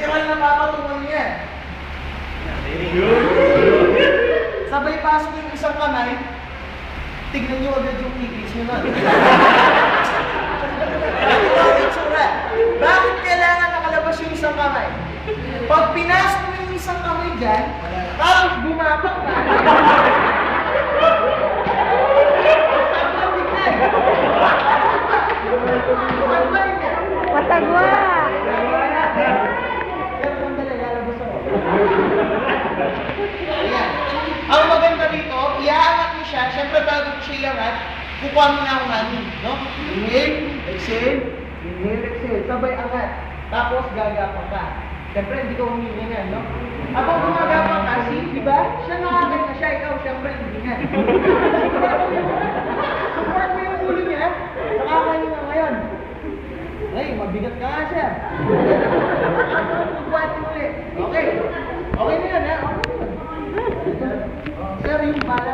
Literal na papatungan niya. Sabay pasok yung isang kamay, tignan niyo agad yung igis niyo nun. Ito ang itsura. Bakit kailangan nakalabas yung isang kamay? Pag pinasok mo yung isang kamay dyan, parang bumapak ka. Matagwa! Ayan. Ang maganda dito, iaangat mo siya. Siyempre bago mo siya iangat, kukuha mo na ang hangin. No? Inhale, exhale, inhale, exhale. Sabay angat. Tapos gagapang ka. Siyempre hindi ka humihingan, no? Habang gumagapang ka, di ba? Siya nakakit na siya, ikaw siyempre humihingan. Support mo yung ulo niya, nakakahinga ngayon. Ay, mabigat ka nga siya.